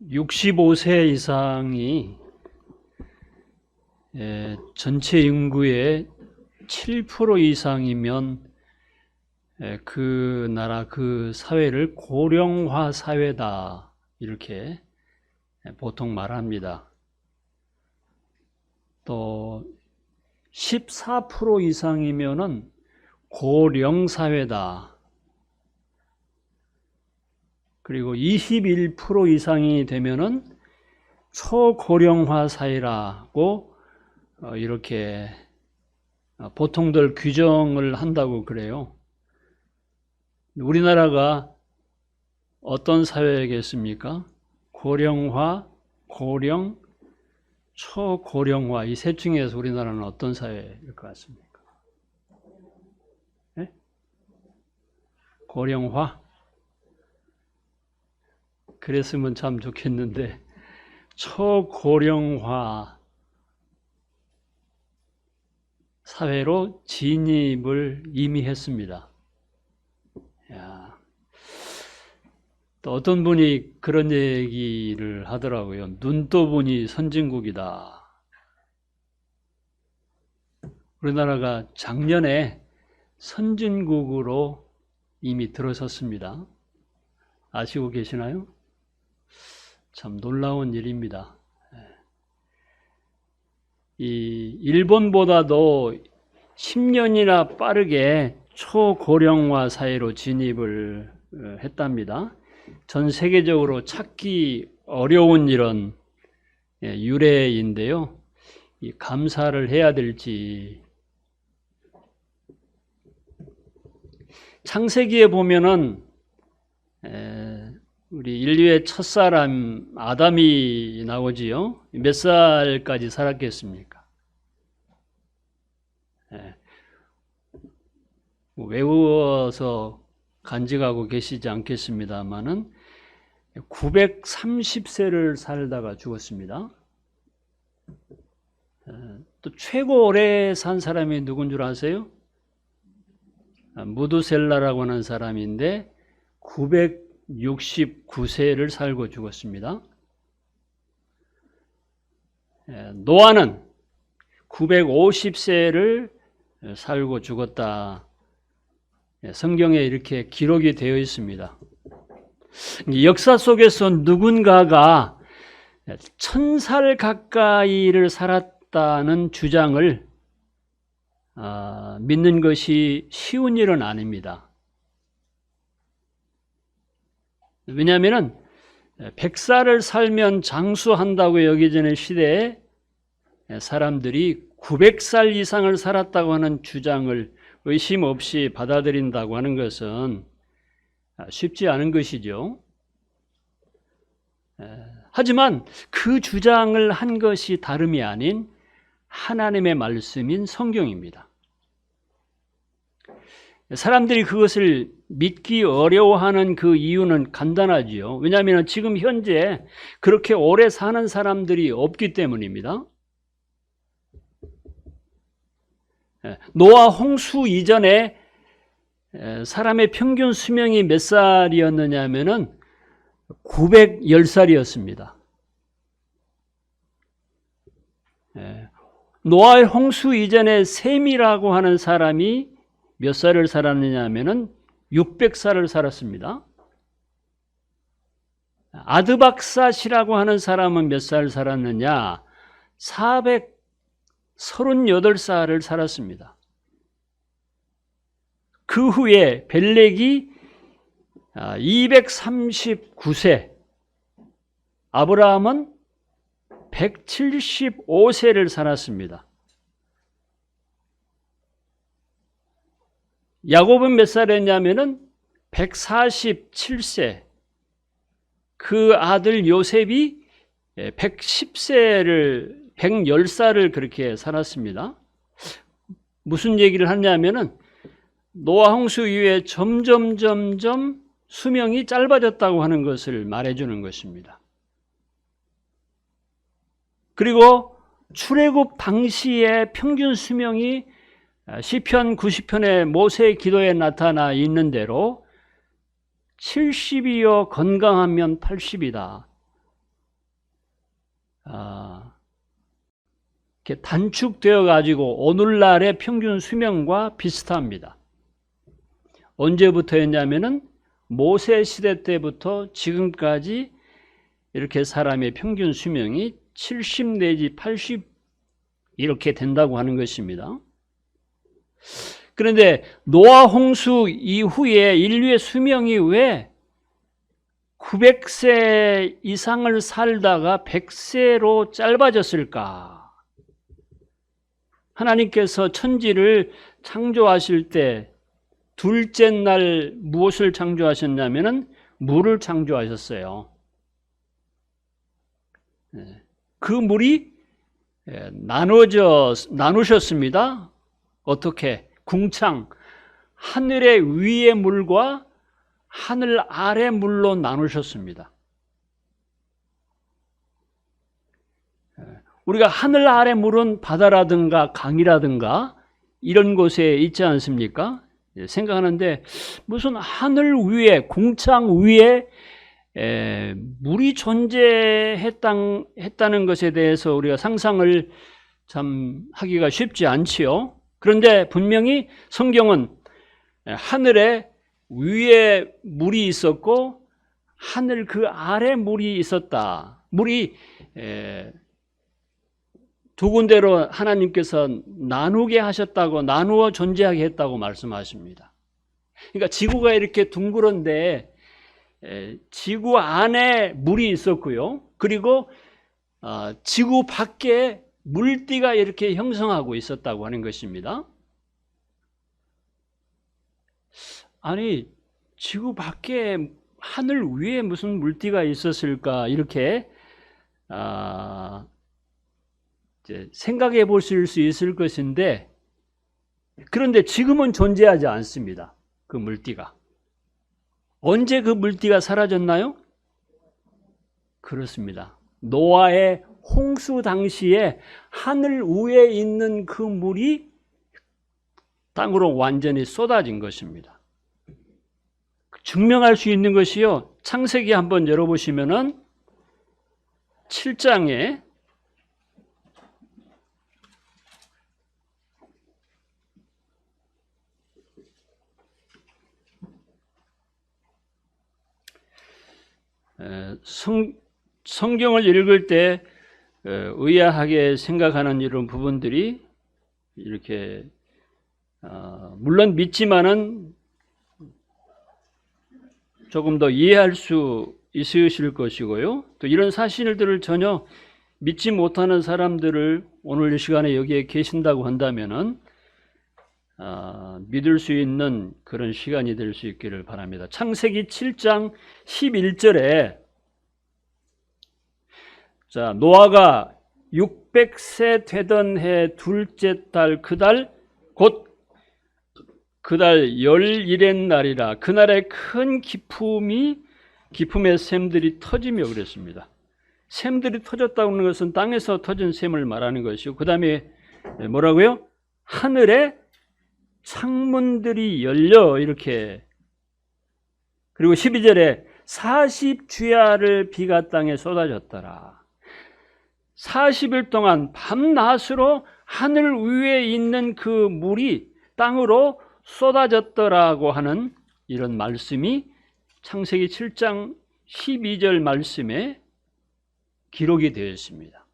65세 이상이 전체 인구의 7% 이상이면 그 나라, 그 사회를 고령화 사회다, 이렇게 보통 말합니다. 또 14% 이상이면은 고령 사회다. 그리고 21% 이상이 되면은 초고령화 사회라고 이렇게 보통들 규정을 한다고 그래요. 우리나라가 어떤 사회겠습니까? 고령화, 고령, 초고령화, 이 셋 중에서 우리나라는 어떤 사회일 것 같습니까? 네? 고령화? 그랬으면 참 좋겠는데, 초고령화 사회로 진입을 이미 했습니다. 야, 또 어떤 분이 그런 얘기를 하더라고요. 눈 떠보니 선진국이다. 우리나라가 작년에 선진국으로 이미 들어섰습니다. 아시고 계시나요? 참 놀라운 일입니다. 이 일본보다도 10년이나 빠르게 초고령화 사회로 진입을 했답니다. 전 세계적으로 찾기 어려운 이런 유래인데요. 이 감사를 해야 될지. 창세기에 보면은 우리 인류의 첫사람 아담이 나오지요. 몇 살까지 살았겠습니까? 외워서 간직하고 계시지 않겠습니다만은 930세를 살다가 죽었습니다. 또 최고 오래 산 사람이 누군 줄 아세요? 무두셀라라고 하는 사람인데 969세를 살고 죽었습니다. 노아는 950세를 살고 죽었다. 성경에 이렇게 기록이 되어 있습니다. 역사 속에서 누군가가 1000살 가까이를 살았다는 주장을 믿는 것이 쉬운 일은 아닙니다. 왜냐하면 100살을 살면 장수한다고 여겨지는 시대에 사람들이 900살 이상을 살았다고 하는 주장을 의심 없이 받아들인다고 하는 것은 쉽지 않은 것이죠. 하지만 그 주장을 한 것이 다름이 아닌 하나님의 말씀인 성경입니다. 사람들이 그것을 믿기 어려워하는 그 이유는 간단하지요. 왜냐하면 지금 현재 그렇게 오래 사는 사람들이 없기 때문입니다. 노아 홍수 이전에 사람의 평균 수명이 몇 살이었느냐 하면은 910살이었습니다. 노아의 홍수 이전에 셈이라고 하는 사람이 몇 살을 살았느냐 하면은 600살을 살았습니다. 아드박삿이라고 하는 사람은 몇 살 살았느냐? 438살을 살았습니다. 그 후에 벨렉이 239세, 아브라함은 175세를 살았습니다. 야곱은 몇 살이었냐면은 147세. 그 아들 요셉이 110살을 그렇게 살았습니다. 무슨 얘기를 하냐면은 노아 홍수 이후에 점점 수명이 짧아졌다고 하는 것을 말해주는 것입니다. 그리고 출애굽 당시의 평균 수명이 시편 90편의 모세의 기도에 나타나 있는 대로 70이요 건강하면 80이다. 이렇게 단축되어 가지고 오늘날의 평균 수명과 비슷합니다. 언제부터였냐면은 모세 시대 때부터 지금까지 이렇게 사람의 평균 수명이 70 내지 80 이렇게 된다고 하는 것입니다. 그런데 노아 홍수 이후에 인류의 수명이 왜 900세 이상을 살다가 100세로 짧아졌을까? 하나님께서 천지를 창조하실 때 둘째 날 무엇을 창조하셨냐면은 물을 창조하셨어요. 그 물이 나누셨습니다. 어떻게? 궁창, 하늘의 위의 물과 하늘 아래 물로 나누셨습니다. 우리가 하늘 아래 물은 바다라든가 강이라든가 이런 곳에 있지 않습니까? 생각하는데 무슨 하늘 위에, 궁창 위에 물이 존재했다는 것에 대해서 우리가 상상을 참 하기가 쉽지 않지요. 그런데 분명히 성경은 하늘에 위에 물이 있었고 하늘 그 아래 물이 있었다. 물이 두 군데로 하나님께서 나누게 하셨다고, 나누어 존재하게 했다고 말씀하십니다. 그러니까 지구가 이렇게 둥그런데 지구 안에 물이 있었고요. 그리고 지구 밖에 물띠가 이렇게 형성하고 있었다고 하는 것입니다. 아니, 지구 밖에 하늘 위에 무슨 물띠가 있었을까? 이렇게 이제 생각해 보실 수 있을 것인데, 그런데 지금은 존재하지 않습니다. 그 물띠가. 언제 그 물띠가 사라졌나요? 그렇습니다. 노아의 홍수 당시에 하늘 위에 있는 그 물이 땅으로 완전히 쏟아진 것입니다. 증명할 수 있는 것이요. 창세기 한번 열어보시면은 7장에 성경을 읽을 때 의아하게 생각하는 이런 부분들이 이렇게 물론 믿지만은 조금 더 이해할 수 있으실 것이고요. 또 이런 사실들을 전혀 믿지 못하는 사람들을 오늘 이 시간에 여기에 계신다고 한다면은 믿을 수 있는 그런 시간이 될 수 있기를 바랍니다. 창세기 7장 11절에 자, 노아가 600세 되던 해 둘째 달 그달 곧 그달 11의 날이라 그날에 큰 기품의 샘들이 터지며 그랬습니다. 샘들이 터졌다고 하는 것은 땅에서 터진 샘을 말하는 것이고 그 다음에 뭐라고요? 하늘에 창문들이 열려 이렇게 그리고 12절에 40주야를 비가 땅에 쏟아졌더라. 40일 동안 밤낮으로 하늘 위에 있는 그 물이 땅으로 쏟아졌더라고 하는 이런 말씀이 창세기 7장 12절 말씀에 기록이 되어 있습니다.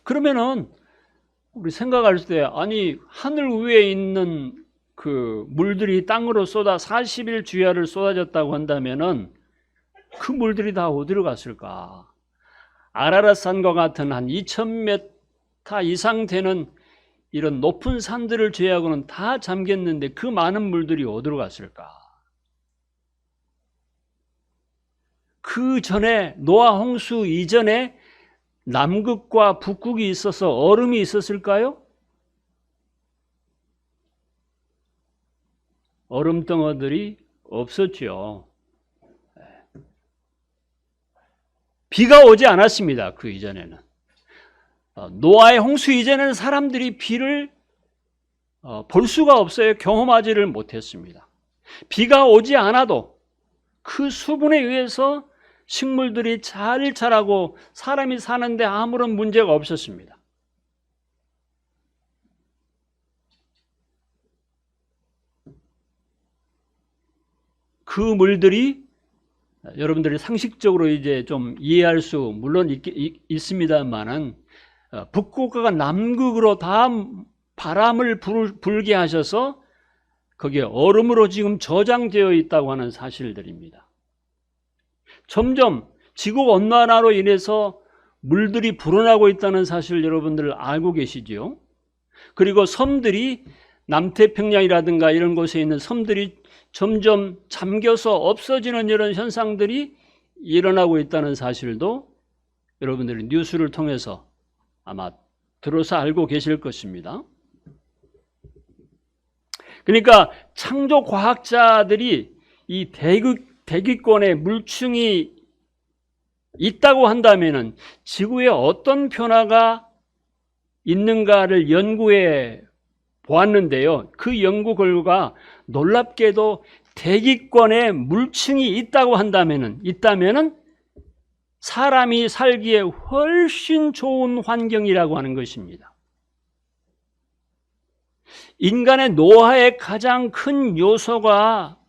그러면은 우리 생각할 때 아니 하늘 위에 있는 그 물들이 땅으로 40일 주야를 쏟아졌다고 한다면은 그 물들이 다 어디로 갔을까? 아라랏산과 같은 한 2000m 이상 되는 이런 높은 산들을 제외하고는 다 잠겼는데 그 많은 물들이 어디로 갔을까? 그 전에 노아 홍수 이전에 남극과 북극이 있어서 얼음이 있었을까요? 얼음덩어들이 없었죠. 비가 오지 않았습니다. 그 이전에는. 노아의 홍수 이전에는 사람들이 비를 볼 수가 없어요. 경험하지를 못했습니다. 비가 오지 않아도 그 수분에 의해서 식물들이 잘 자라고 사람이 사는데 아무런 문제가 없었습니다. 그 물들이 여러분들이 상식적으로 이제 좀 이해할 수 물론 있습니다만은 북극과 남극으로 다 바람을 불게 하셔서 거기에 얼음으로 지금 저장되어 있다고 하는 사실들입니다. 점점 지구 온난화로 인해서 물들이 불어나고 있다는 사실 여러분들 알고 계시죠? 그리고 섬들이 남태평양이라든가 이런 곳에 있는 섬들이 점점 잠겨서 없어지는 이런 현상들이 일어나고 있다는 사실도 여러분들이 뉴스를 통해서 아마 들어서 알고 계실 것입니다. 그러니까 창조 과학자들이 이 대기권에 물층이 있다고 한다면은 지구에 어떤 변화가 있는가를 연구해 보았는데요. 그 연구 결과 놀랍게도 대기권에 물층이 있다면은 사람이 살기에 훨씬 좋은 환경이라고 하는 것입니다. 인간의 노화의 가장 큰 요소가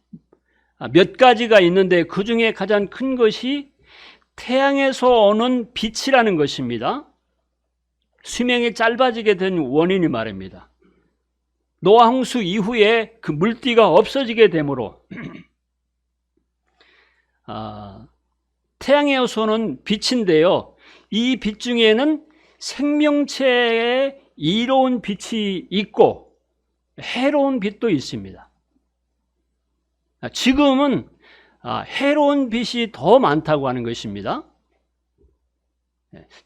몇 가지가 있는데 그 중에 가장 큰 것이 태양에서 오는 빛이라는 것입니다. 수명이 짧아지게 된 원인이 말입니다. 노아 홍수 이후에 그 물띠가 없어지게 되므로 태양에서 오는 빛인데요. 이 빛 중에는 생명체에 이로운 빛이 있고 해로운 빛도 있습니다. 지금은 해로운 빛이 더 많다고 하는 것입니다.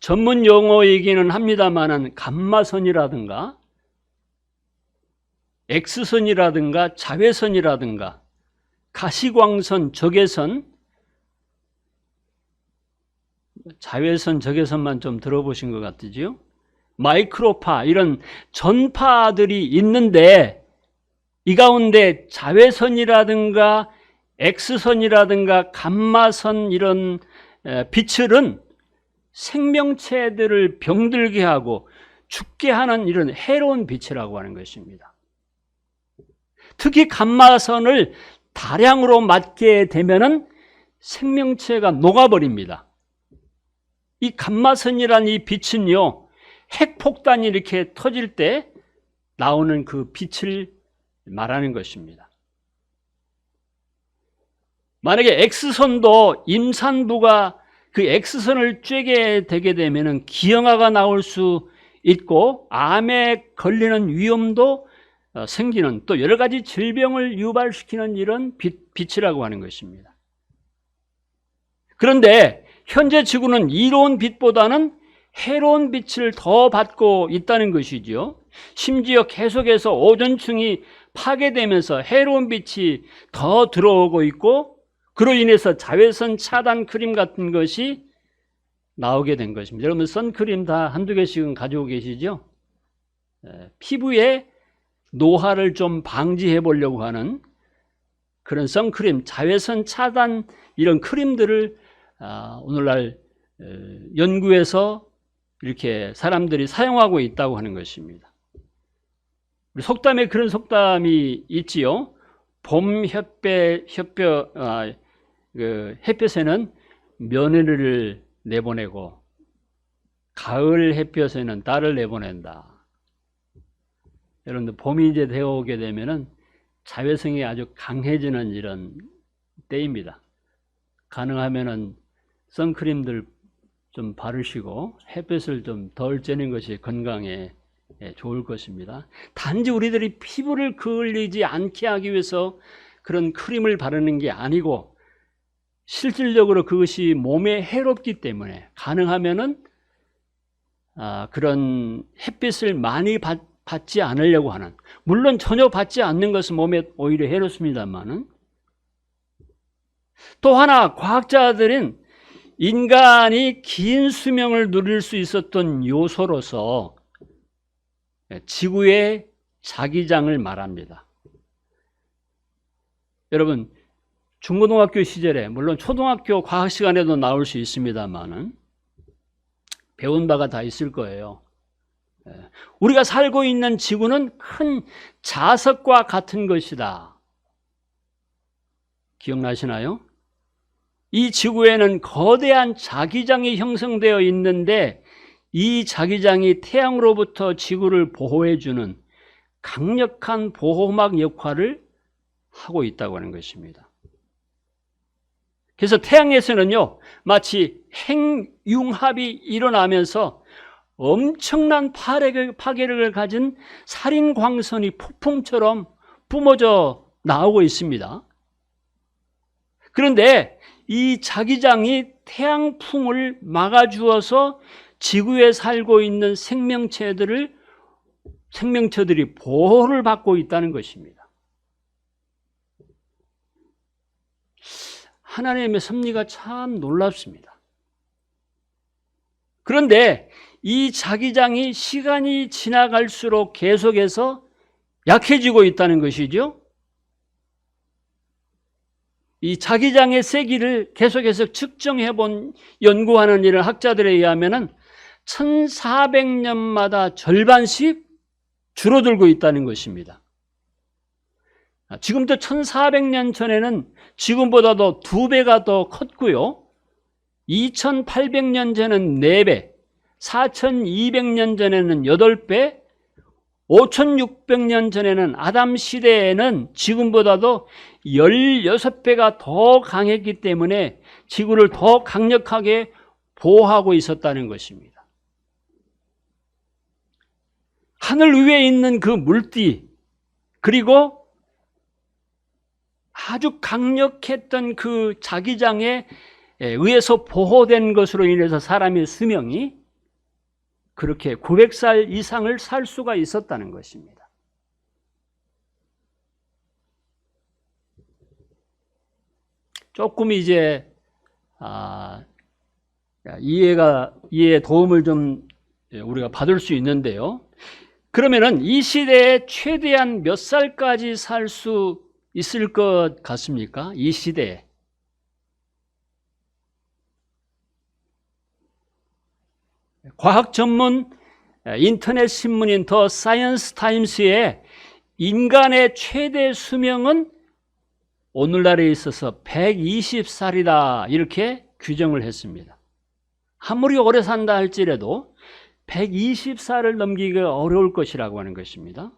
전문 용어이기는 합니다만은 감마선이라든가 X선이라든가 자외선이라든가 가시광선, 적외선, 자외선, 적외선만 좀 들어보신 것 같으죠? 마이크로파 이런 전파들이 있는데 이 가운데 자외선이라든가 X선이라든가 감마선 이런 빛들은 생명체들을 병들게 하고 죽게 하는 이런 해로운 빛이라고 하는 것입니다. 특히 감마선을 다량으로 맞게 되면은 생명체가 녹아버립니다. 이 감마선이라는 이 빛은요, 핵폭탄이 이렇게 터질 때 나오는 그 빛을 말하는 것입니다. 만약에 X선도 임산부가 그 X선을 쬐게 되게 되면은 기형아가 나올 수 있고 암에 걸리는 위험도 생기는 또 여러 가지 질병을 유발시키는 이런 빛이라고 하는 것입니다. 그런데 현재 지구는 이로운 빛보다는 해로운 빛을 더 받고 있다는 것이죠. 심지어 계속해서 오존층이 파괴되면서 해로운 빛이 더 들어오고 있고 그로 인해서 자외선 차단 크림 같은 것이 나오게 된 것입니다. 여러분 선크림 다 한두 개씩은 가지고 계시죠? 피부에 노화를 좀 방지해 보려고 하는 그런 선크림, 자외선 차단 이런 크림들을 오늘날 연구해서 이렇게 사람들이 사용하고 있다고 하는 것입니다. 우리 속담에 그런 속담이 있지요. 봄 햇볕에는 며느리를 내보내고 가을 햇볕에는 딸을 내보낸다. 여러분들 봄이 이제 되어오게 되면은 자외선이 아주 강해지는 이런 때입니다. 가능하면은 선크림들 좀 바르시고 햇볕을 좀 덜 쬐는 것이 건강에 좋을 것입니다. 단지 우리들이 피부를 그을리지 않게 하기 위해서 그런 크림을 바르는 게 아니고 실질적으로 그것이 몸에 해롭기 때문에 가능하면은 그런 햇빛을 많이 받지 않으려고 하는, 물론 전혀 받지 않는 것은 몸에 오히려 해롭습니다만은, 또 하나 과학자들은 인간이 긴 수명을 누릴 수 있었던 요소로서 지구에 자기장을 말합니다. 여러분, 중고등학교 시절에, 물론 초등학교 과학 시간에도 나올 수 있습니다만은 배운 바가 다 있을 거예요. 우리가 살고 있는 지구는 큰 자석과 같은 것이다. 기억나시나요? 이 지구에는 거대한 자기장이 형성되어 있는데 이 자기장이 태양으로부터 지구를 보호해주는 강력한 보호막 역할을 하고 있다고 하는 것입니다. 그래서 태양에서는요, 마치 핵융합이 일어나면서 엄청난 파괴력을 가진 살인 광선이 폭풍처럼 뿜어져 나오고 있습니다. 그런데 이 자기장이 태양풍을 막아주어서 지구에 살고 있는 생명체들이 보호를 받고 있다는 것입니다. 하나님의 섭리가 참 놀랍습니다. 그런데 이 자기장이 시간이 지나갈수록 계속해서 약해지고 있다는 것이죠. 이 자기장의 세기를 계속해서 측정해 본 연구하는 이런 학자들에 의하면은 1400년마다 절반씩 줄어들고 있다는 것입니다. 지금부터 1400년 전에는 지금보다도 2배가 더 컸고요. 2800년 전에는 4배, 4200년 전에는 8배, 5600년 전에는 아담 시대에는 지금보다도 16배가 더 강했기 때문에 지구를 더 강력하게 보호하고 있었다는 것입니다. 하늘 위에 있는 그 물띠, 그리고 아주 강력했던 그 자기장에 의해서 보호된 것으로 인해서 사람의 수명이 그렇게 900살 이상을 살 수가 있었다는 것입니다. 조금 이제 이해에 도움을 좀 우리가 받을 수 있는데요. 그러면은 이 시대에 최대한 몇 살까지 살 수 있을 것 같습니까? 이 시대에. 과학 전문 인터넷 신문인 더 사이언스 타임스에 인간의 최대 수명은 오늘날에 있어서 120살이다 이렇게 규정을 했습니다. 아무리 오래 산다 할지라도 120살을 넘기기가 어려울 것이라고 하는 것입니다.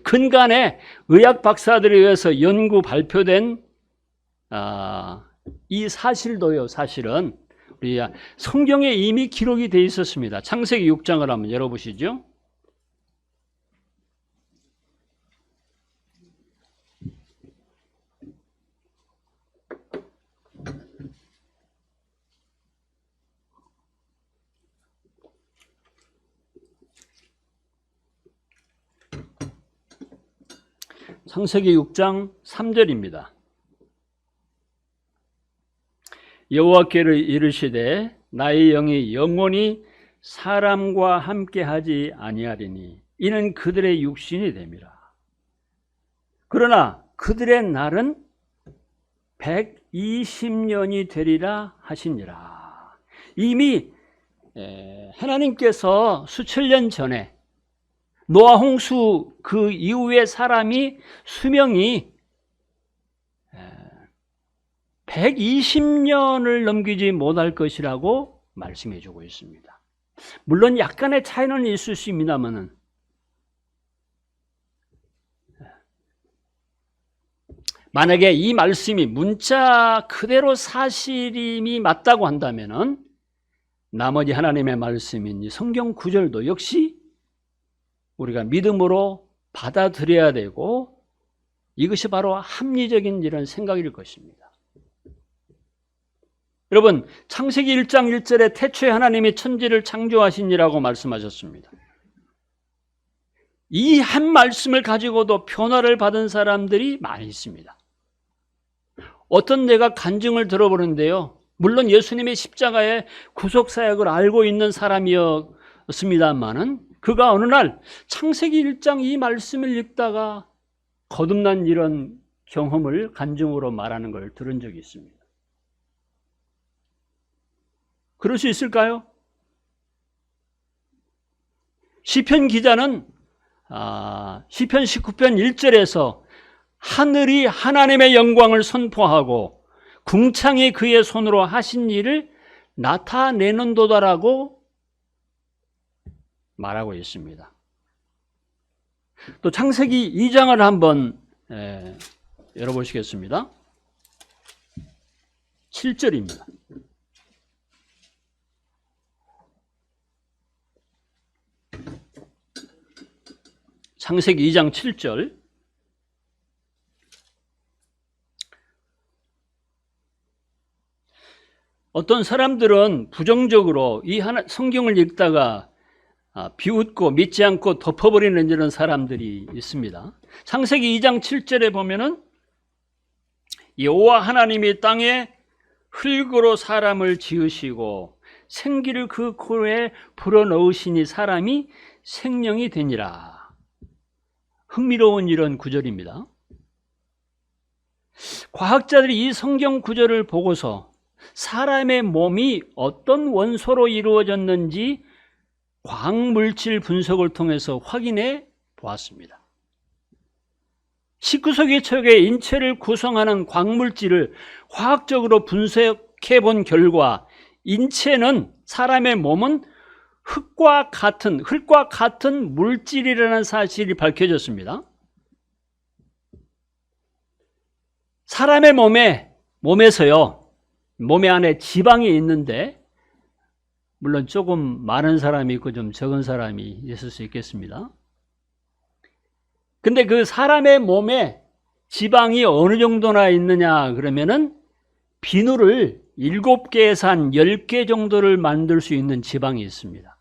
근간에 의학 박사들에 의해서 연구 발표된 이 사실도요, 사실은 우리 성경에 이미 기록이 되어 있었습니다. 창세기 6장을 한번 열어보시죠. 창세기 6장 3절입니다. 여호와께로 이르시되 나의 영이 영원히 사람과 함께하지 아니하리니 이는 그들의 육신이 됨이라. 그러나 그들의 날은 120년이 되리라 하시니라. 이미 하나님께서 수천 년 전에 노아 홍수 그 이후에 사람이 수명이 120년을 넘기지 못할 것이라고 말씀해 주고 있습니다. 물론 약간의 차이는 있을 수 있습니다만은 만약에 이 말씀이 문자 그대로 사실임이 맞다고 한다면은 나머지 하나님의 말씀인 이 성경 구절도 역시 우리가 믿음으로 받아들여야 되고 이것이 바로 합리적인 이런 생각일 것입니다. 여러분, 창세기 1장 1절에 태초에 하나님이 천지를 창조하시니라고 말씀하셨습니다. 이 한 말씀을 가지고도 변화를 받은 사람들이 많이 있습니다. 어떤 데가 간증을 들어보는데요. 물론 예수님의 십자가의 구속사역을 알고 있는 사람이었습니다만은 그가 어느 날 창세기 1장 이 말씀을 읽다가 거듭난 이런 경험을 간증으로 말하는 걸 들은 적이 있습니다. 그럴 수 있을까요? 시편 기자는 시편 19편 1절에서 하늘이 하나님의 영광을 선포하고 궁창이 그의 손으로 하신 일을 나타내는도다라고 말하고 있습니다. 또 창세기 2장을 한번 열어보시겠습니다. 7절입니다. 창세기 2장 7절. 어떤 사람들은 부정적으로 이 성경을 읽다가 비웃고 믿지 않고 덮어버리는 이런 사람들이 있습니다. 창세기 2장 7절에 보면은 여호와 하나님이 땅에 흙으로 사람을 지으시고 생기를 그 코에 불어넣으시니 사람이 생명이 되니라. 흥미로운 이런 구절입니다. 과학자들이 이 성경 구절을 보고서 사람의 몸이 어떤 원소로 이루어졌는지 광물질 분석을 통해서 확인해 보았습니다. 19세기 초에 인체를 구성하는 광물질을 화학적으로 분석해 본 결과 인체는 사람의 몸은 흙과 같은 물질이라는 사실이 밝혀졌습니다. 사람의 몸에서요, 몸에 안에 지방이 있는데, 물론 조금 많은 사람이 있고 좀 적은 사람이 있을 수 있겠습니다. 근데 그 사람의 몸에 지방이 어느 정도나 있느냐 그러면은 비누를 7개에서 한 10개 정도를 만들 수 있는 지방이 있습니다.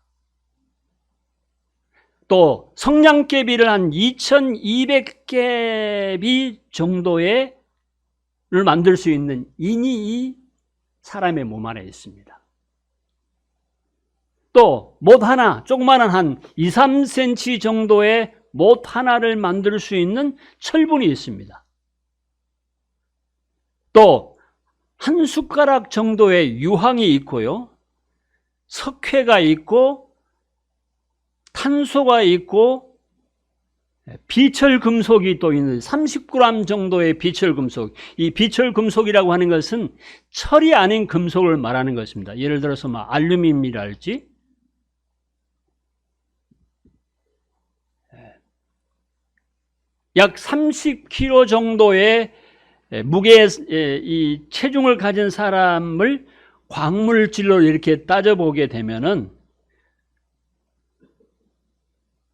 또 성냥개비를 한 2200개비 정도를 만들 수 있는 인이 이 사람의 몸 안에 있습니다. 또 못 하나, 조그마한 한 2, 3cm 정도의 못 하나를 만들 수 있는 철분이 있습니다. 또 한 숟가락 정도의 유황이 있고요, 석회가 있고 탄소가 있고 비철금속이 또 있는 30g 정도의 비철금속. 이 비철금속이라고 하는 것은 철이 아닌 금속을 말하는 것입니다. 예를 들어서 알루미늄이랄지, 약 30kg 정도의 무게의 이 체중을 가진 사람을 광물질로 이렇게 따져보게 되면은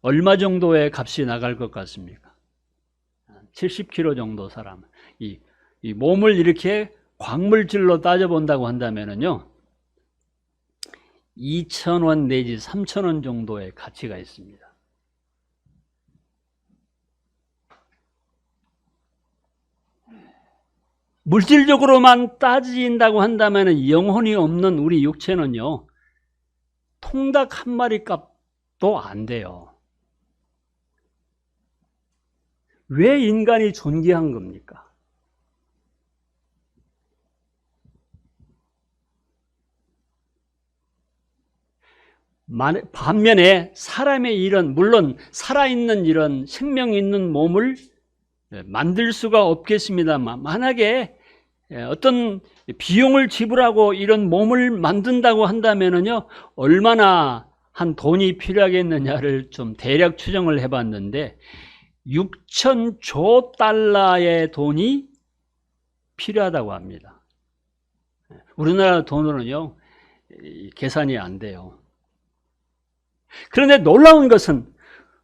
얼마 정도의 값이 나갈 것 같습니까? 70kg 정도 사람. 이 몸을 이렇게 광물질로 따져본다고 한다면은요, 2,000원 내지 3,000원 정도의 가치가 있습니다. 물질적으로만 따진다고 한다면 영혼이 없는 우리 육체는요, 통닭 한 마리 값도 안 돼요. 왜 인간이 존귀한 겁니까? 반면에 사람의 이런, 물론 살아있는 이런 생명 있는 몸을 만들 수가 없겠습니다만, 만약에 어떤 비용을 지불하고 이런 몸을 만든다고 한다면요, 얼마나 한 돈이 필요하겠느냐를 좀 대략 추정을 해봤는데 6,000조 달러의 돈이 필요하다고 합니다. 우리나라 돈으로는요, 계산이 안 돼요. 그런데 놀라운 것은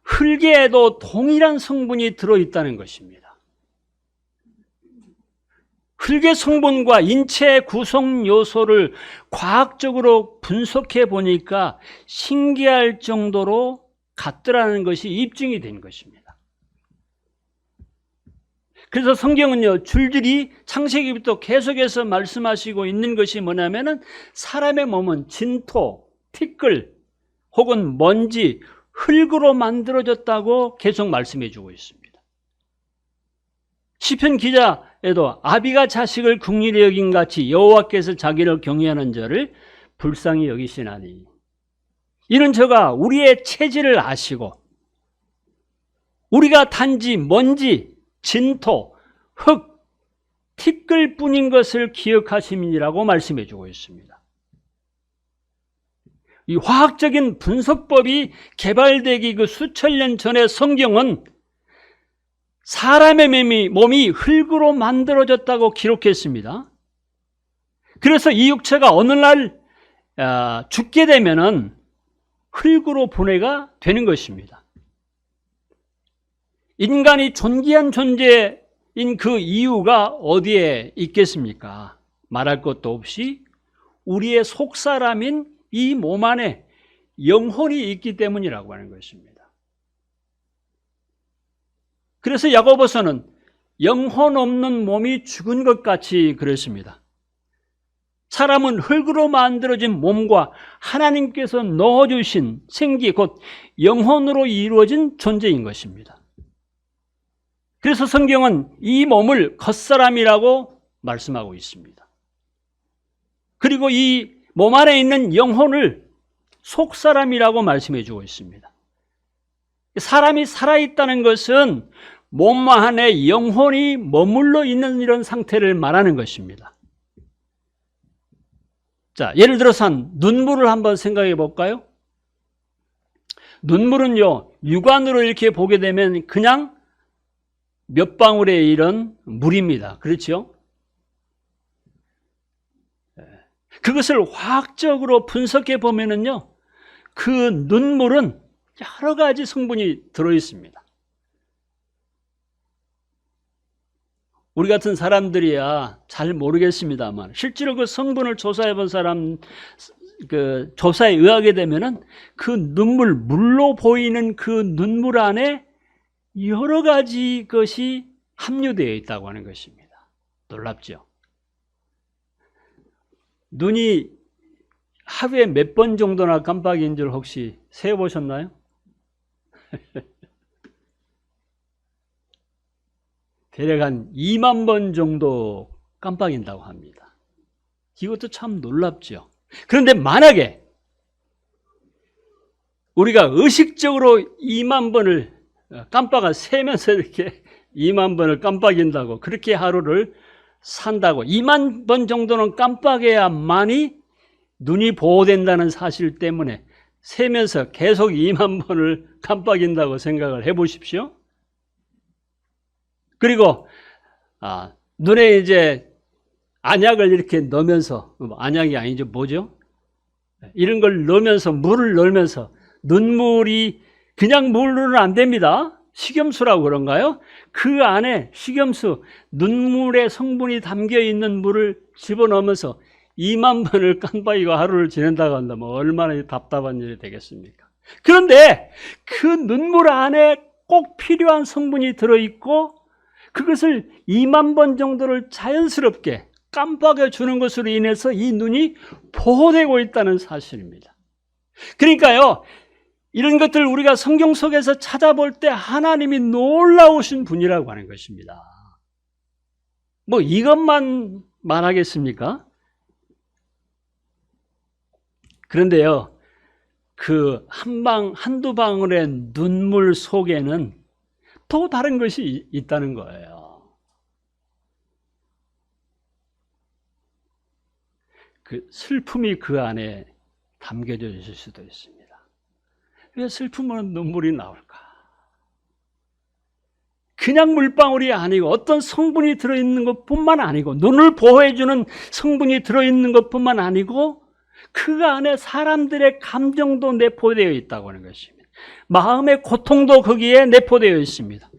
흙에도 동일한 성분이 들어있다는 것입니다. 흙의 성분과 인체의 구성 요소를 과학적으로 분석해 보니까 신기할 정도로 같더라는 것이 입증이 된 것입니다. 그래서 성경은요, 줄줄이 창세기부터 계속해서 말씀하시고 있는 것이 뭐냐면은 사람의 몸은 진토, 티끌, 혹은 먼지, 흙으로 만들어졌다고 계속 말씀해 주고 있습니다. 시편 기자에도 아비가 자식을 긍휼히 여긴 같이 여호와께서 자기를 경외하는 자를 불쌍히 여기시나니, 이는 저가 우리의 체질을 아시고 우리가 단지 먼지, 진토, 흙, 티끌뿐인 것을 기억하심이라고 말씀해 주고 있습니다. 이 화학적인 분석법이 개발되기 그 수천 년 전의 성경은 사람의 몸이 흙으로 만들어졌다고 기록했습니다. 그래서 이 육체가 어느 날 죽게 되면은 흙으로 분해가 되는 것입니다. 인간이 존귀한 존재인 그 이유가 어디에 있겠습니까? 말할 것도 없이 우리의 속사람인 이 몸 안에 영혼이 있기 때문이라고 하는 것입니다. 그래서 야고보서는 영혼 없는 몸이 죽은 것 같이 그랬습니다. 사람은 흙으로 만들어진 몸과 하나님께서 넣어주신 생기, 곧 영혼으로 이루어진 존재인 것입니다. 그래서 성경은 이 몸을 겉사람이라고 말씀하고 있습니다. 그리고 이 몸 안에 있는 영혼을 속사람이라고 말씀해 주고 있습니다. 사람이 살아있다는 것은 몸 안에 영혼이 머물러 있는 이런 상태를 말하는 것입니다. 자, 예를 들어서 눈물을 한번 생각해 볼까요? 눈물은요, 육안으로 이렇게 보게 되면 그냥 몇 방울의 이런 물입니다. 그렇죠? 그것을 화학적으로 분석해 보면은요, 그 눈물은 여러 가지 성분이 들어 있습니다. 우리 같은 사람들이야 잘 모르겠습니다만, 실제로 그 성분을 조사해 본 사람, 그 조사에 의하게 되면은 그 눈물, 물로 보이는 그 눈물 안에 여러 가지 것이 함유되어 있다고 하는 것입니다. 놀랍죠? 눈이 하루에 몇 번 정도나 깜빡인 줄 혹시 세어보셨나요? 대략 한 2만 번 정도 깜빡인다고 합니다. 이것도 참 놀랍죠. 그런데 만약에 우리가 의식적으로 2만 번을 깜빡아 세면서 이렇게 2만 번을 깜빡인다고, 그렇게 하루를 산다고, 2만 번 정도는 깜빡해야만이 눈이 보호된다는 사실 때문에 세면서 계속 2만 번을 깜빡인다고 생각을 해 보십시오. 그리고 눈에 이제 안약을 이렇게 넣으면서, 안약이 아니죠, 뭐죠? 이런 걸 넣으면서, 물을 넣으면서, 눈물이 그냥 물로는 안 됩니다. 식염수라고 그런가요? 그 안에 식염수, 눈물의 성분이 담겨 있는 물을 집어넣으면서 2만 번을 깜빡이고 하루를 지낸다고 한다면 얼마나 답답한 일이 되겠습니까? 그런데 그 눈물 안에 꼭 필요한 성분이 들어있고, 그것을 2만 번 정도를 자연스럽게 깜빡여 주는 것으로 인해서 이 눈이 보호되고 있다는 사실입니다. 그러니까요, 이런 것들 우리가 성경 속에서 찾아볼 때 하나님이 놀라우신 분이라고 하는 것입니다. 뭐 이것만 말하겠습니까? 그런데요, 그 한두 방울의 눈물 속에는 또 다른 것이 있다는 거예요. 그 슬픔이 그 안에 담겨져 있을 수도 있습니다. 왜 슬픔은 눈물이 나올까? 그냥 물방울이 아니고 어떤 성분이 들어있는 것뿐만 아니고, 눈을 보호해주는 성분이 들어있는 것뿐만 아니고, 그 안에 사람들의 감정도 내포되어 있다고 하는 것입니다. 마음의 고통도 거기에 내포되어 있습니다.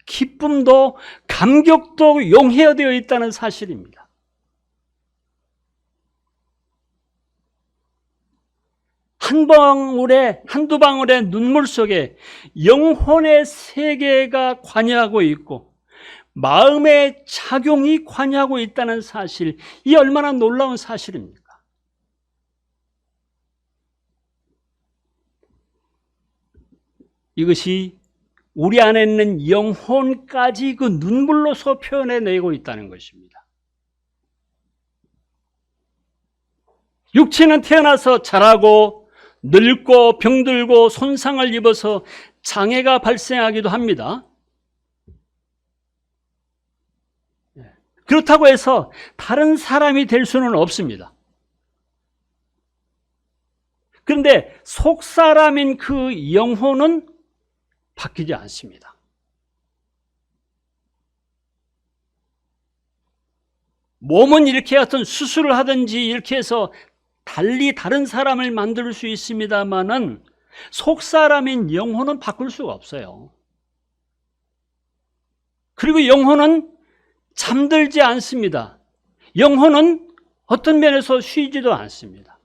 기쁨도 감격도 용해되어 있다는 사실입니다. 한두 방울의 눈물 속에 영혼의 세계가 관여하고 있고 마음의 작용이 관여하고 있다는 사실, 이 얼마나 놀라운 사실입니까? 이것이 우리 안에 있는 영혼까지 그 눈물로서 표현해내고 있다는 것입니다. 육체는 태어나서 자라고 늙고 병들고 손상을 입어서 장애가 발생하기도 합니다. 그렇다고 해서 다른 사람이 될 수는 없습니다. 그런데 속사람인 그 영혼은 바뀌지 않습니다. 몸은 이렇게 어떤 수술을 하든지 이렇게 해서 달리 다른 사람을 만들 수 있습니다만은 속사람인 영혼은 바꿀 수가 없어요. 그리고 영혼은 잠들지 않습니다. 영혼은 어떤 면에서 쉬지도 않습니다.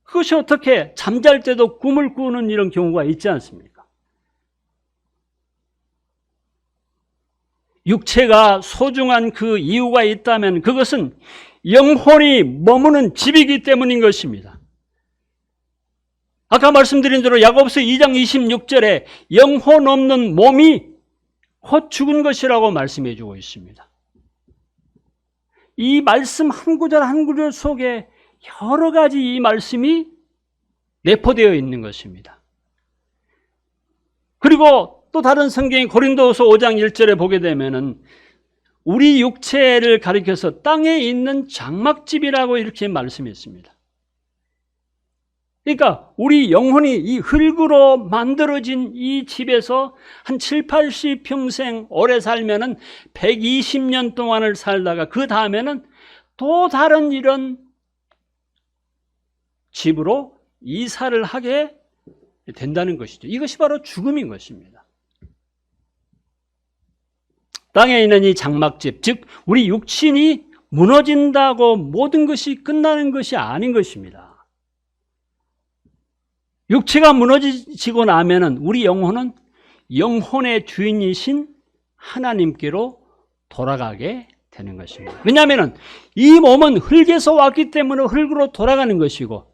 그것이 어떻게 잠잘 때도 꿈을 꾸는 이런 경우가 있지 않습니까? 육체가 소중한 그 이유가 있다면 그것은 영혼이 머무는 집이기 때문인 것입니다. 아까 말씀드린 대로 야고보서 2장 26절에 영혼 없는 몸이 곧 죽은 것이라고 말씀해 주고 있습니다. 이 말씀 한 구절 한 구절 속에 여러 가지 이 말씀이 내포되어 있는 것입니다. 그리고 또 다른 성경인 고린도후서 5장 1절에 보게 되면은 우리 육체를 가리켜서 땅에 있는 장막집이라고 이렇게 말씀했습니다. 그러니까 우리 영혼이 이 흙으로 만들어진 이 집에서 한 7, 80평생 오래 살면은 120년 동안을 살다가 그 다음에는 또 다른 이런 집으로 이사를 하게 된다는 것이죠. 이것이 바로 죽음인 것입니다. 땅에 있는 이 장막집, 즉 우리 육신이 무너진다고 모든 것이 끝나는 것이 아닌 것입니다. 육체가 무너지고 나면은 우리 영혼은 영혼의 주인이신 하나님께로 돌아가게 되는 것입니다. 왜냐하면 이 몸은 흙에서 왔기 때문에 흙으로 돌아가는 것이고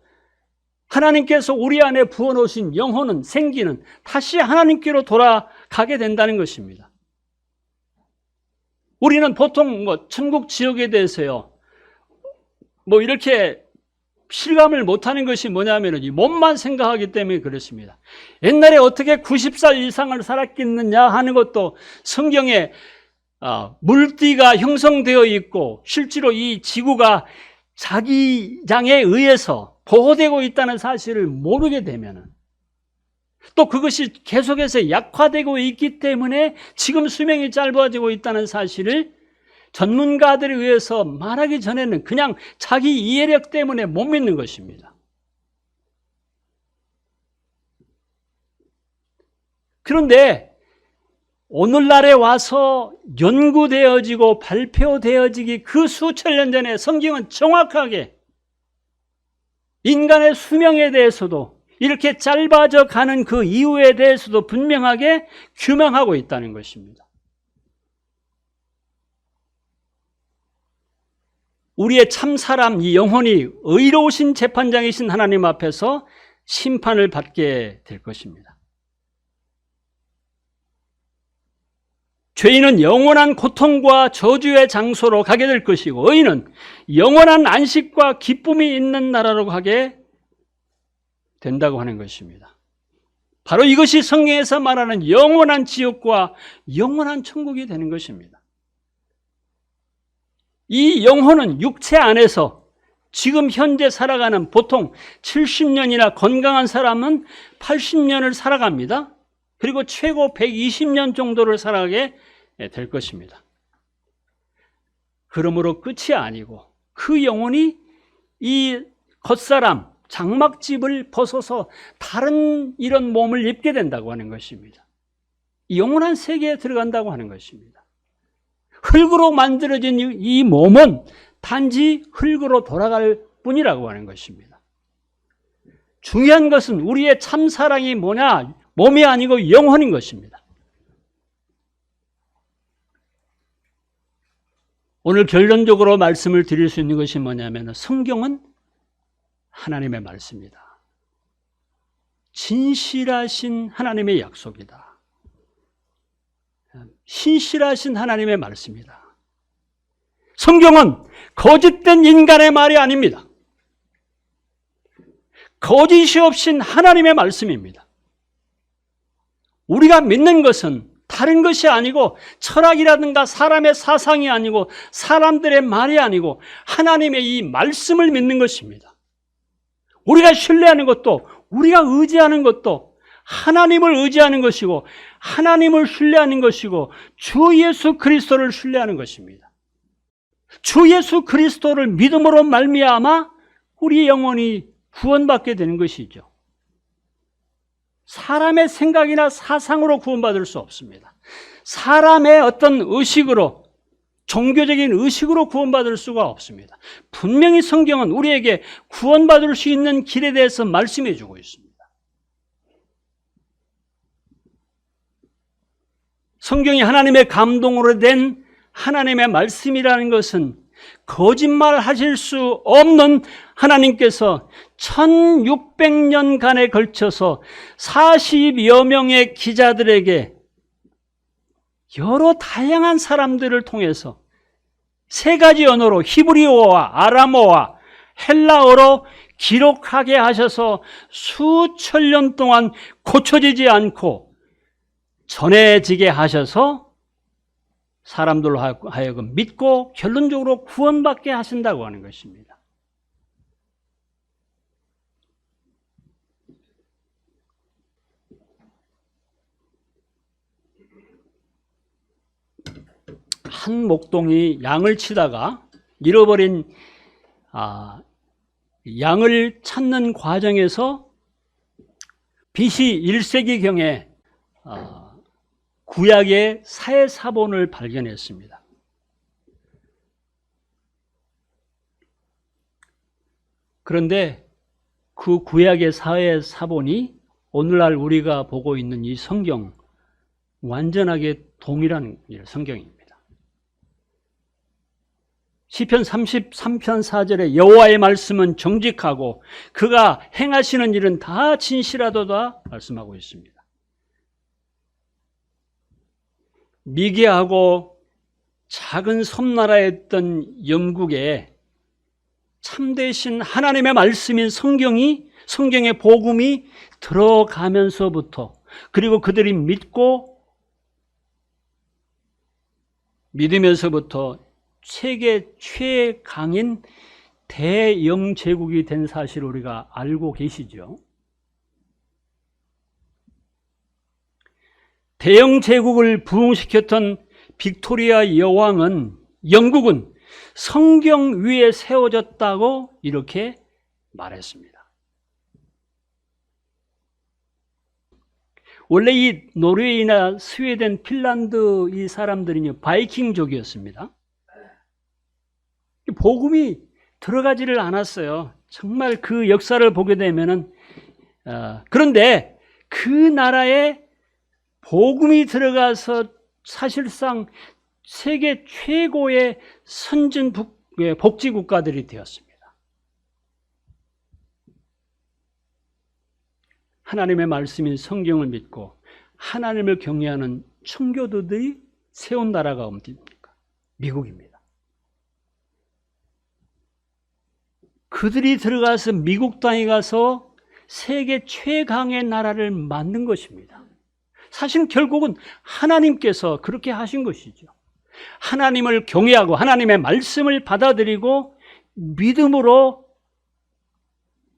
하나님께서 우리 안에 부어놓으신 영혼은 생기는 다시 하나님께로 돌아가게 된다는 것입니다. 우리는 보통 천국 지옥에 대해서요 이렇게 실감을 못하는 것이 뭐냐면 이 몸만 생각하기 때문에 그렇습니다. 옛날에 어떻게 90살 이상을 살았겠느냐 하는 것도 성경에 물띠가 형성되어 있고 실제로 이 지구가 자기장에 의해서 보호되고 있다는 사실을 모르게 되면은 또 그것이 계속해서 약화되고 있기 때문에 지금 수명이 짧아지고 있다는 사실을 전문가들에 의해서 말하기 전에는 그냥 자기 이해력 때문에 못 믿는 것입니다. 그런데 오늘날에 와서 연구되어지고 발표되어지기 그 수천 년 전에 성경은 정확하게 인간의 수명에 대해서도 이렇게 짧아져 가는 그 이유에 대해서도 분명하게 규명하고 있다는 것입니다. 우리의 참사람, 이 영혼이 의로우신 재판장이신 하나님 앞에서 심판을 받게 될 것입니다. 죄인은 영원한 고통과 저주의 장소로 가게 될 것이고 의인은 영원한 안식과 기쁨이 있는 나라로 가게 된다고 하는 것입니다. 바로 이것이 성경에서 말하는 영원한 지옥과 영원한 천국이 되는 것입니다. 이 영혼은 육체 안에서 지금 현재 살아가는 보통 70년이나 건강한 사람은 80년을 살아갑니다. 그리고 최고 120년 정도를 살아가게 될 것입니다. 그러므로 끝이 아니고 그 영혼이 이 겉사람, 장막집을 벗어서 다른 이런 몸을 입게 된다고 하는 것입니다. 영원한 세계에 들어간다고 하는 것입니다. 흙으로 만들어진 이 몸은 단지 흙으로 돌아갈 뿐이라고 하는 것입니다. 중요한 것은 우리의 참사랑이 뭐냐? 몸이 아니고 영혼인 것입니다. 오늘 결론적으로 말씀을 드릴 수 있는 것이 뭐냐면 성경은 하나님의 말씀이다. 진실하신 하나님의 약속이다. 신실하신 하나님의 말씀이다. 성경은 거짓된 인간의 말이 아닙니다. 거짓이 없인 하나님의 말씀입니다. 우리가 믿는 것은 다른 것이 아니고 철학이라든가 사람의 사상이 아니고 사람들의 말이 아니고 하나님의 이 말씀을 믿는 것입니다. 우리가 신뢰하는 것도 우리가 의지하는 것도 하나님을 의지하는 것이고 하나님을 신뢰하는 것이고 주 예수 그리스도를 신뢰하는 것입니다. 주 예수 그리스도를 믿음으로 말미암아 우리 영혼이 구원받게 되는 것이죠. 사람의 생각이나 사상으로 구원받을 수 없습니다. 사람의 어떤 의식으로, 종교적인 의식으로 구원받을 수가 없습니다. 분명히 성경은 우리에게 구원받을 수 있는 길에 대해서 말씀해 주고 있습니다. 성경이 하나님의 감동으로 된 하나님의 말씀이라는 것은 거짓말 하실 수 없는 하나님께서 1600년간에 걸쳐서 40여 명의 기자들에게 여러 다양한 사람들을 통해서 세 가지 언어로 히브리어와 아람어와 헬라어로 기록하게 하셔서 수천 년 동안 고쳐지지 않고 전해지게 하셔서 사람들로 하여금 믿고 결론적으로 구원받게 하신다고 하는 것입니다. 한 목동이 양을 치다가 잃어버린 양을 찾는 과정에서 BC 1세기경에 구약의 사해사본을 발견했습니다. 그런데 그 구약의 사해사본이 오늘날 우리가 보고 있는 이 성경 완전하게 동일한 성경입니다. 시편 33편 4절에 여호와의 말씀은 정직하고 그가 행하시는 일은 다 진실하도다 말씀하고 있습니다. 미개하고 작은 섬나라였던 영국에 참되신 하나님의 말씀인 성경의 복음이 들어가면서부터 그리고 그들이 믿으면서부터 세계 최강인 대영 제국이 된 사실을 우리가 알고 계시죠. 대영 제국을 부흥시켰던 빅토리아 여왕은 영국은 성경 위에 세워졌다고 이렇게 말했습니다. 원래 이 노르웨이나 스웨덴, 핀란드 이 사람들이 바이킹족이었습니다. 복음이 들어가지를 않았어요. 정말 그 역사를 보게 되면은 그런데 그 나라에 복음이 들어가서 사실상 세계 최고의 선진 복지 국가들이 되었습니다. 하나님의 말씀인 성경을 믿고 하나님을 경외하는 청교도들이 세운 나라가 어디입니까? 미국입니다. 그들이 들어가서 미국 땅에 가서 세계 최강의 나라를 만든 것입니다. 사실 결국은 하나님께서 그렇게 하신 것이죠. 하나님을 경외하고 하나님의 말씀을 받아들이고 믿음으로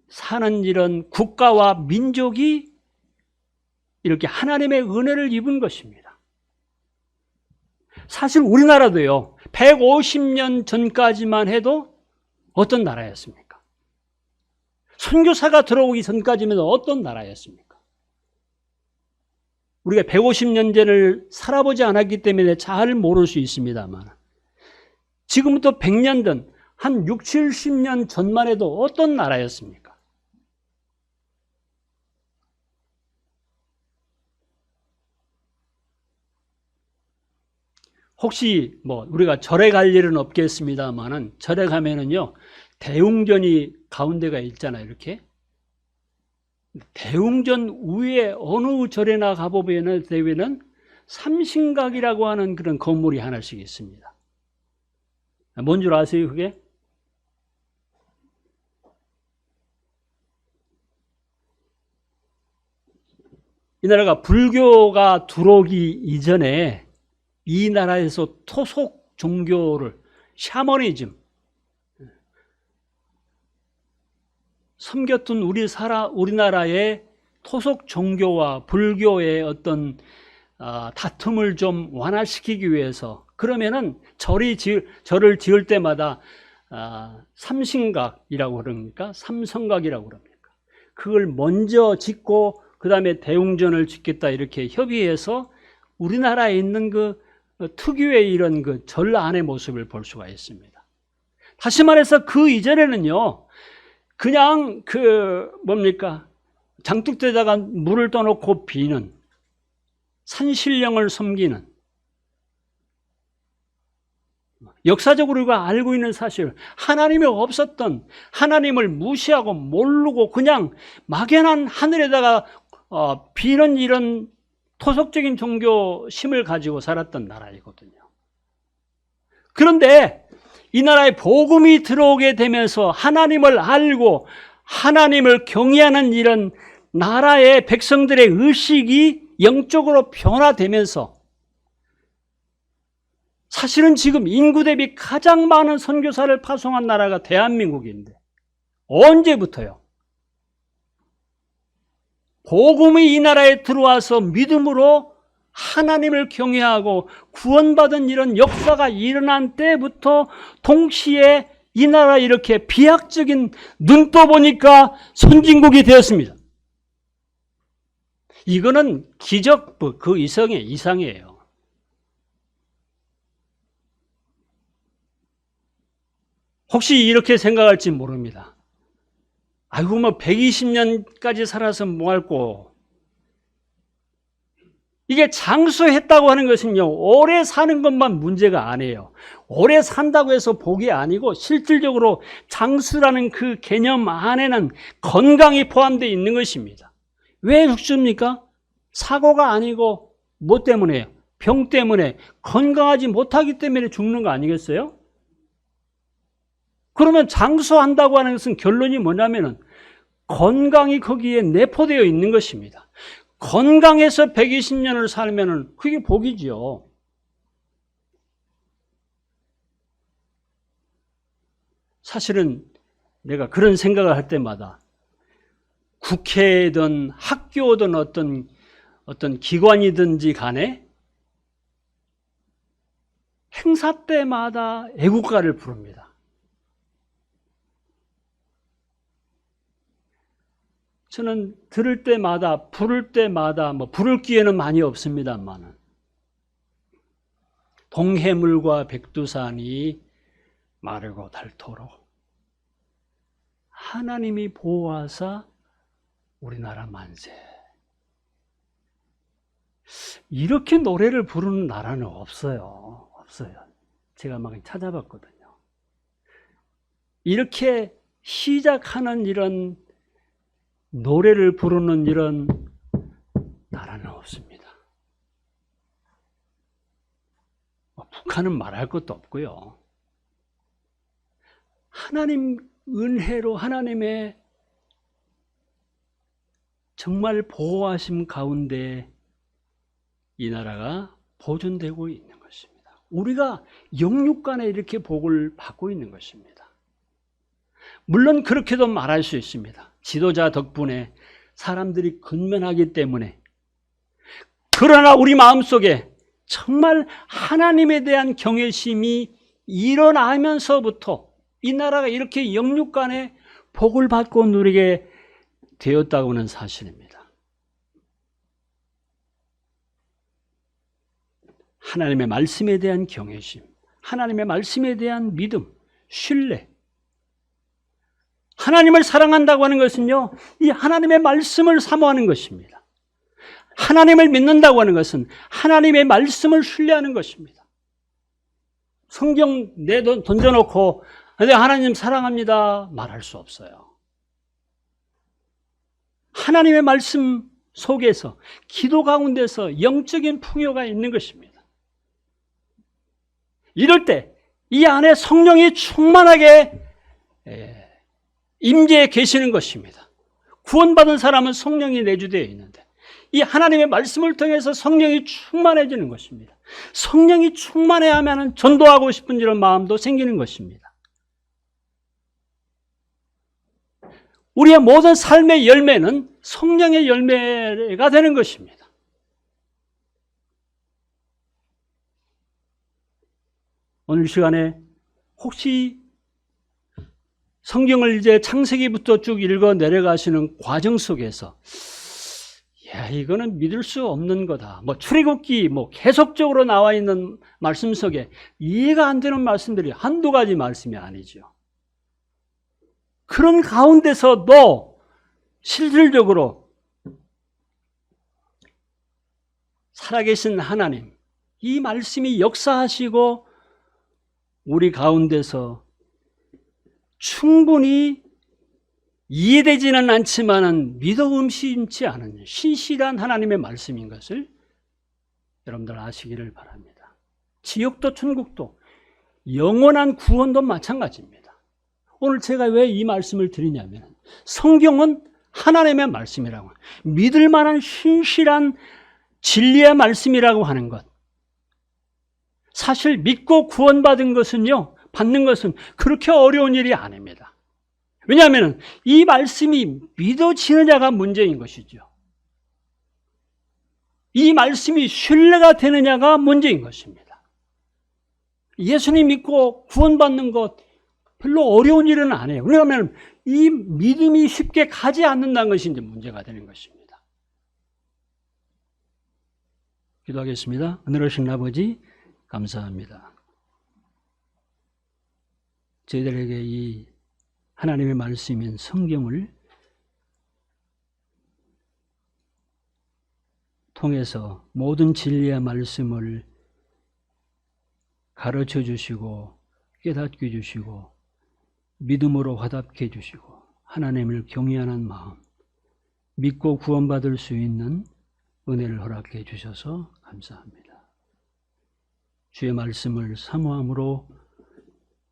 사는 이런 국가와 민족이 이렇게 하나님의 은혜를 입은 것입니다. 사실 우리나라도요, 150년 전까지만 해도 어떤 나라였습니까? 선교사가 들어오기 전까지면 어떤 나라였습니까? 우리가 150년째를 살아보지 않았기 때문에 잘 모를 수 있습니다만 지금부터 100년 전, 한 60, 70년 전만 해도 어떤 나라였습니까? 혹시 우리가 절에 갈 일은 없겠습니다만은 절에 가면은요 대웅전이 가운데가 있잖아요. 이렇게 대웅전 위에 어느 절에나 가보면 대회는 삼신각이라고 하는 그런 건물이 하나씩 있습니다. 뭔 줄 아세요, 그게? 이 나라가 불교가 들어오기 이전에 이 나라에서 토속 종교를, 샤머니즘, 섬겼던 우리나라의 토속 종교와 불교의 어떤 다툼을 좀 완화시키기 위해서, 그러면은 절을 지을 때마다 삼신각이라고 그럽니까? 삼성각이라고 그럽니까? 그걸 먼저 짓고 그 다음에 대웅전을 짓겠다 이렇게 협의해서 우리나라에 있는 그 특유의 이런 그 절 안의 모습을 볼 수가 있습니다. 다시 말해서 그 이전에는요, 그냥 장독대에다가 물을 떠놓고 비는, 산신령을 섬기는, 역사적으로 우리가 알고 있는 사실, 하나님이 없었던, 하나님을 무시하고 모르고 그냥 막연한 하늘에다가 비는 이런 토속적인 종교심을 가지고 살았던 나라이거든요. 그런데 이 나라에 복음이 들어오게 되면서 하나님을 알고 하나님을 경외하는 이런 나라의 백성들의 의식이 영적으로 변화되면서, 사실은 지금 인구 대비 가장 많은 선교사를 파송한 나라가 대한민국인데, 언제부터요? 복음이 이 나라에 들어와서 믿음으로 하나님을 경외하고 구원받은 이런 역사가 일어난 때부터 동시에 이 나라 이렇게 비약적인, 눈 떠보니까 선진국이 되었습니다. 이거는 기적 그 이상이에요. 혹시 이렇게 생각할지 모릅니다. 아이고, 120년까지 살아서 뭐할 거. 이게 장수했다고 하는 것은요, 오래 사는 것만 문제가 아니에요. 오래 산다고 해서 복이 아니고, 실질적으로 장수라는 그 개념 안에는 건강이 포함되어 있는 것입니다. 왜 죽습니까? 사고가 아니고 뭐 때문에요? 병 때문에, 건강하지 못하기 때문에 죽는 거 아니겠어요? 그러면 장수한다고 하는 것은 결론이 뭐냐면은 건강이 거기에 내포되어 있는 것입니다. 건강해서 120년을 살면은 그게 복이죠. 사실은 내가 그런 생각을 할 때마다 국회든 학교든 어떤 기관이든지 간에 행사 때마다 애국가를 부릅니다. 저는 들을 때마다, 부를 때마다, 부를 기회는 많이 없습니다만, 동해물과 백두산이 마르고 닳도록 하나님이 보호하사 우리나라 만세. 이렇게 노래를 부르는 나라는 없어요. 제가 막 찾아봤거든요. 이렇게 시작하는 이런 노래를 부르는 이런 나라는 없습니다. 북한은 말할 것도 없고요. 하나님 은혜로 하나님의 정말 보호하심 가운데 이 나라가 보존되고 있는 것입니다. 우리가 영육간에 이렇게 복을 받고 있는 것입니다. 물론 그렇게도 말할 수 있습니다. 지도자 덕분에 사람들이 근면하기 때문에. 그러나 우리 마음속에 정말 하나님에 대한 경외심이 일어나면서부터 이 나라가 이렇게 영육간에 복을 받고 누리게 되었다고는 사실입니다. 하나님의 말씀에 대한 경외심, 하나님의 말씀에 대한 믿음, 신뢰. 하나님을 사랑한다고 하는 것은요, 이 하나님의 말씀을 사모하는 것입니다. 하나님을 믿는다고 하는 것은 하나님의 말씀을 신뢰하는 것입니다. 성경 던져놓고 하나님 사랑합니다 말할 수 없어요. 하나님의 말씀 속에서 기도 가운데서 영적인 풍요가 있는 것입니다. 이럴 때 이 안에 성령이 충만하게 임재해 계시는 것입니다. 구원받은 사람은 성령이 내주되어 있는데 이 하나님의 말씀을 통해서 성령이 충만해지는 것입니다. 성령이 충만해야 하면 전도하고 싶은 이런 마음도 생기는 것입니다. 우리의 모든 삶의 열매는 성령의 열매가 되는 것입니다. 오늘 시간에 혹시 성경을 이제 창세기부터 쭉 읽어 내려가시는 과정 속에서 야, 이거는 믿을 수 없는 거다. 출애굽기 계속적으로 나와 있는 말씀 속에 이해가 안 되는 말씀들이 한두 가지 말씀이 아니죠. 그런 가운데서도 실질적으로 살아계신 하나님, 이 말씀이 역사하시고 우리 가운데서 충분히 이해되지는 않지만 믿어 의심치 않은 신실한 하나님의 말씀인 것을 여러분들 아시기를 바랍니다. 지옥도 천국도 영원한 구원도 마찬가지입니다. 오늘 제가 왜 이 말씀을 드리냐면 성경은 하나님의 말씀이라고, 믿을 만한 신실한 진리의 말씀이라고 하는 것, 사실 믿고 구원받은 것은요, 받는 것은 그렇게 어려운 일이 아닙니다. 왜냐하면 이 말씀이 믿어지느냐가 문제인 것이죠. 이 말씀이 신뢰가 되느냐가 문제인 것입니다. 예수님 믿고 구원받는 것 별로 어려운 일은 아니에요. 왜냐하면 이 믿음이 쉽게 가지 않는다는 것이 이제 문제가 되는 것입니다. 기도하겠습니다. 은혜로우신 아버지 감사합니다. 저희들에게 이 하나님의 말씀인 성경을 통해서 모든 진리의 말씀을 가르쳐 주시고 깨닫게 주시고 믿음으로 화답게 주시고 하나님을 경외하는 마음, 믿고 구원받을 수 있는 은혜를 허락해 주셔서 감사합니다. 주의 말씀을 사모함으로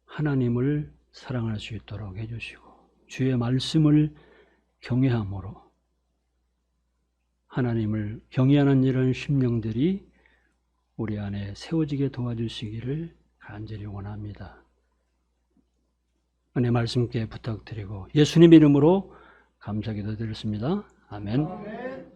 하나님을 사랑할 수 있도록 해주시고 주의 말씀을 경외함으로 하나님을 경외하는 이런 심령들이 우리 안에 세워지게 도와주시기를 간절히 원합니다. 은혜 말씀께 부탁드리고 예수님 이름으로 감사기도 드렸습니다. 아멘.